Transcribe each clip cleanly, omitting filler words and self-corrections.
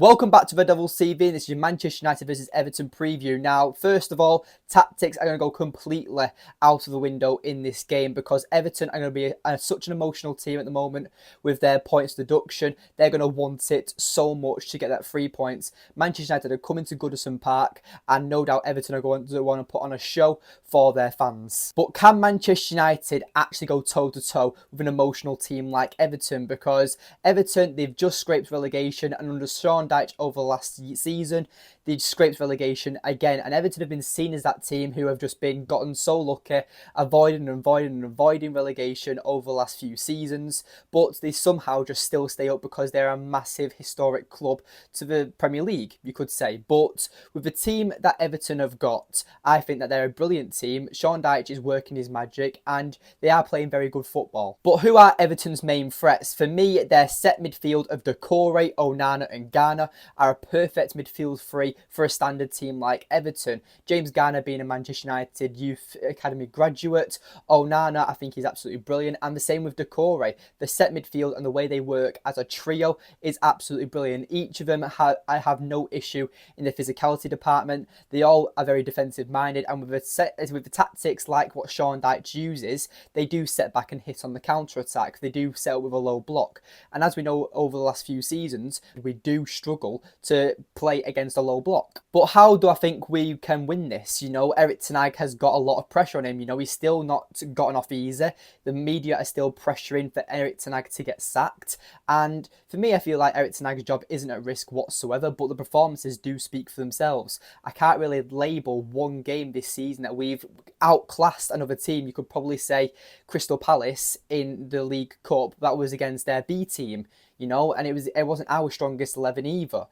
Welcome back to the Devils TV. This is your Manchester United versus Everton preview. Now, first of all, tactics are going to go completely out of the window in this game because Everton are going to be such an emotional team at the moment with their points deduction. They're going to want it so much to get that 3 points. Manchester United are coming to Goodison Park, and no doubt Everton are going to want to put on a show for their fans. But can Manchester United actually go toe-to-toe with an emotional team like Everton? Because Everton, they've just scraped relegation, and under Sean Dyche over the last season, they scraped relegation again, and Everton have been seen as that team who have just been gotten so lucky, avoiding relegation over the last few seasons, but they somehow just still stay up because they're a massive historic club to the Premier League, you could say. But with the team that Everton have got, I think that they're a brilliant team. Sean Dyche is working his magic, and they are playing very good football. But who are Everton's main threats? For me, their set midfield of Doucouré, Onana and Garner are a perfect midfield three for a standard team like Everton. James Garner being a Manchester United Youth Academy graduate. Onana, I think he's absolutely brilliant. And the same with Doucouré. The set midfield and the way they work as a trio is absolutely brilliant. Each of them, I have no issue in the physicality department. They all are very defensive minded, and with the tactics like what Sean Dyche uses, they do set back and hit on the counter attack. They do set up with a low block. And as we know over the last few seasons, we do struggle to play against a low block. But how do I think we can win this? Erik ten Hag has got a lot of pressure on him. He's still not gotten off easy. The media are still pressuring for Erik ten Hag to get sacked. And for me, I feel like Erik ten Hag's job isn't at risk whatsoever, but the performances do speak for themselves. I can't really label one game this season that we've outclassed another team. You could probably say Crystal Palace in the League Cup. That was against their B team. And it wasn't our strongest 11 either,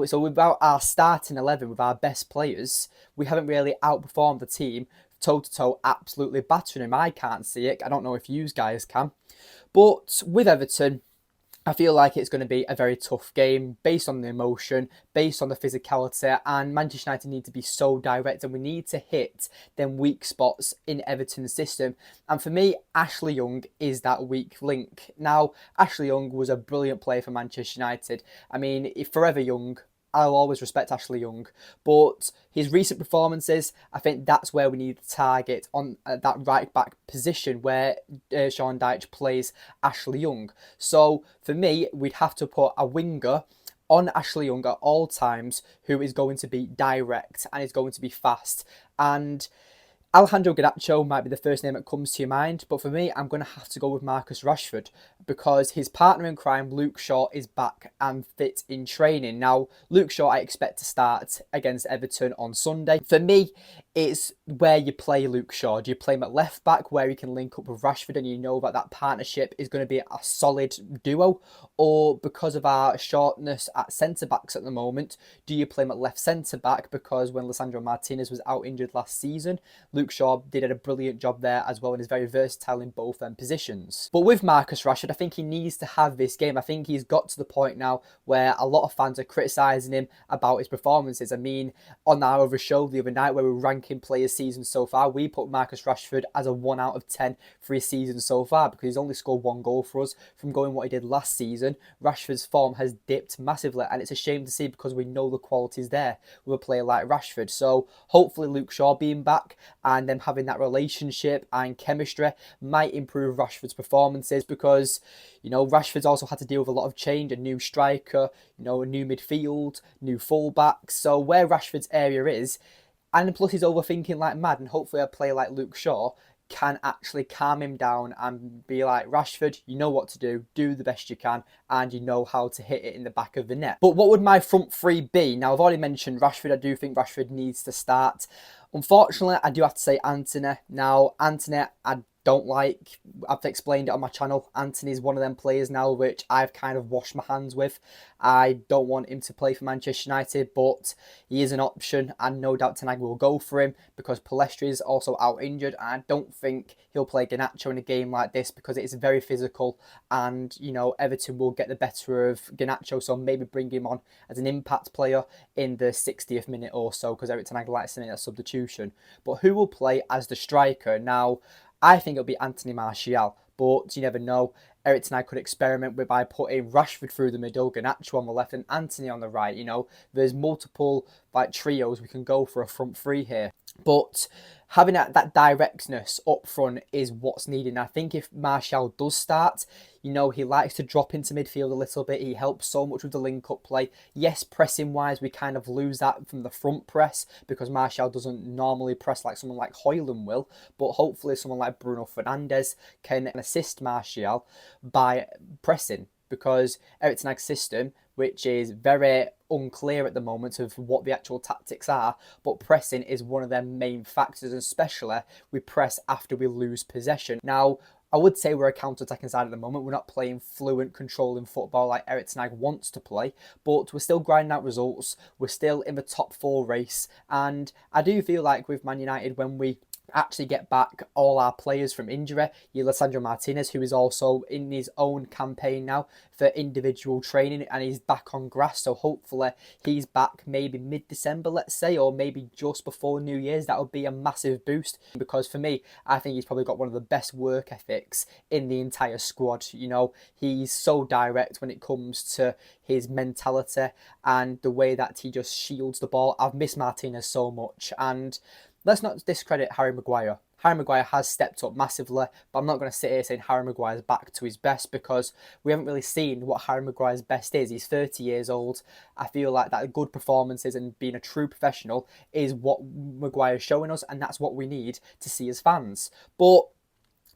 So without our starting 11, with our best players, we haven't really outperformed the team toe-to-toe, absolutely battering him. I can't see it. I don't know if you guys can. But with Everton, I feel like it's going to be a very tough game based on the emotion, based on the physicality, and Manchester United need to be so direct, and we need to hit them weak spots in Everton's system. And for me, Ashley Young is that weak link. Now, Ashley Young was a brilliant player for Manchester United. I mean, forever Young. I'll always respect Ashley Young, but his recent performances, I think that's where we need to target on that right back position where Sean Dyche plays Ashley Young. So for me, we'd have to put a winger on Ashley Young at all times who is going to be direct and is going to be fast. And Alejandro Garnacho might be the first name that comes to your mind, but for me, I'm going to have to go with Marcus Rashford because his partner in crime, Luke Shaw, is back and fit in training. Now, Luke Shaw, I expect to start against Everton on Sunday. For me, it's where you play Luke Shaw. Do you play him at left back where he can link up with Rashford and you know that partnership is going to be a solid duo? Or because of our shortness at centre-backs at the moment, do you play him at left centre-back because when Lisandro Martinez was out injured last season, Luke Shaw did a brilliant job there as well and is very versatile in both positions. But with Marcus Rashford, I think he needs to have this game. I think he's got to the point now where a lot of fans are criticising him about his performances. I mean, on our other show the other night where we were ranking players season so far, we put Marcus Rashford as a 1 out of 10 for his season so far because he's only scored 1 goal for us from going what he did last season. Rashford's form has dipped massively, and it's a shame to see because we know the quality's there with a player like Rashford. So hopefully Luke Shaw being back and them having that relationship and chemistry might improve Rashford's performances because, Rashford's also had to deal with a lot of change, a new striker, a new midfield, new fullbacks. So where Rashford's area is, and plus he's overthinking like mad, and hopefully a player like Luke Shaw can actually calm him down and be like, Rashford, you know what to do the best you can, and you know how to hit it in the back of the net. But what would my front three be? Now, I've already mentioned Rashford. I do think Rashford needs to start. Unfortunately, I do have to say Antony. Now, Antony, I don't like. I've explained it on my channel. Antony's one of them players now which I've kind of washed my hands with. I don't want him to play for Manchester United, but he is an option, and no doubt ten Hag will go for him because Palestri is also out injured, and I don't think he'll play Garnacho in a game like this because it is very physical, and Everton will get the better of Garnacho, so maybe bring him on as an impact player in the 60th minute or so because Erik ten Hag likes to make that substitution. But who will play as the striker? Now, I think it'll be Anthony Martial, but you never know. Eric and I could experiment with by putting Rashford through the middle, Garnacho on the left, and Anthony on the right. There's multiple like trios we can go for a front three here. But having that directness up front is what's needed. And I think if Martial does start, he likes to drop into midfield a little bit. He helps so much with the link-up play. Yes, pressing-wise, we kind of lose that from the front press because Martial doesn't normally press like someone like Højlund will. But hopefully someone like Bruno Fernandes can assist Martial by pressing, because Eric Ten Hag's system, which is very unclear at the moment of what the actual tactics are, but pressing is one of their main factors, especially we press after we lose possession. Now, I would say we're a counter-attacking side at the moment. We're not playing fluent, controlling football like Eric Ten Hag wants to play, but we're still grinding out results. We're still in the top 4 race, and I do feel like with Man United, when we actually get back all our players from injury, Lisandro Martinez, who is also in his own campaign now for individual training, and he's back on grass, so hopefully he's back maybe mid-December, let's say, or maybe just before New Year's. That would be a massive boost, because for me, I think he's probably got one of the best work ethics in the entire squad. He's so direct when it comes to his mentality and the way that he just shields the ball. I've missed Martinez so much, and let's not discredit Harry Maguire. Harry Maguire has stepped up massively, but I'm not going to sit here saying Harry Maguire's back to his best, because we haven't really seen what Harry Maguire's best is. He's 30 years old. I feel like that good performances and being a true professional is what Maguire's showing us, and that's what we need to see as fans. But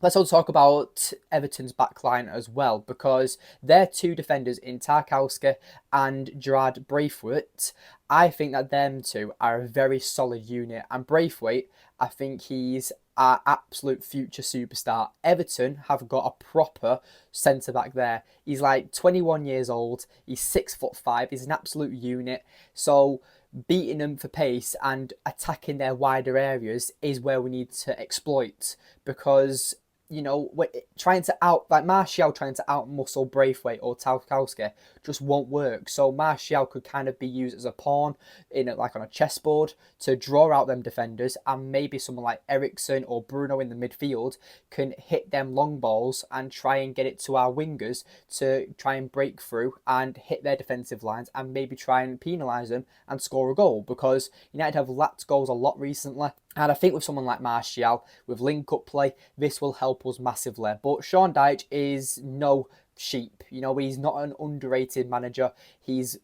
let's also talk about Everton's backline as well, because their 2 defenders in Tarkowski and Gerard Braithwaite, I think that them 2 are a very solid unit. And Braithwaite, I think he's our absolute future superstar. Everton have got a proper centre-back there. He's like 21 years old. He's 6'5". He's an absolute unit. So beating them for pace and attacking their wider areas is where we need to exploit, because trying to Martial trying to out-muscle Braithwaite or Tarkowski just won't work. So Martial could kind of be used as a pawn on a chessboard to draw out them defenders, and maybe someone like Eriksen or Bruno in the midfield can hit them long balls and try and get it to our wingers to try and break through and hit their defensive lines and maybe try and penalise them and score a goal, because United have lacked goals a lot recently. And I think with someone like Martial, with link-up play, this will help us massively. But Sean Dyche is no sheep. He's not an underrated manager. He's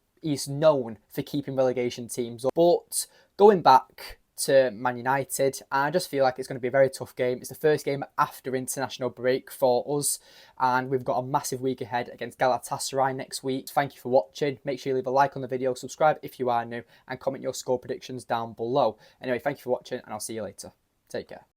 known for keeping relegation teams up. But going back to Man United, I just feel like it's going to be a very tough game. It's the first game after international break for us, and we've got a massive week ahead against Galatasaray next week. Thank you for watching. Make sure you leave a like on the video, subscribe if you are new, and comment your score predictions down below. Anyway, thank you for watching, and I'll see you later. Take care.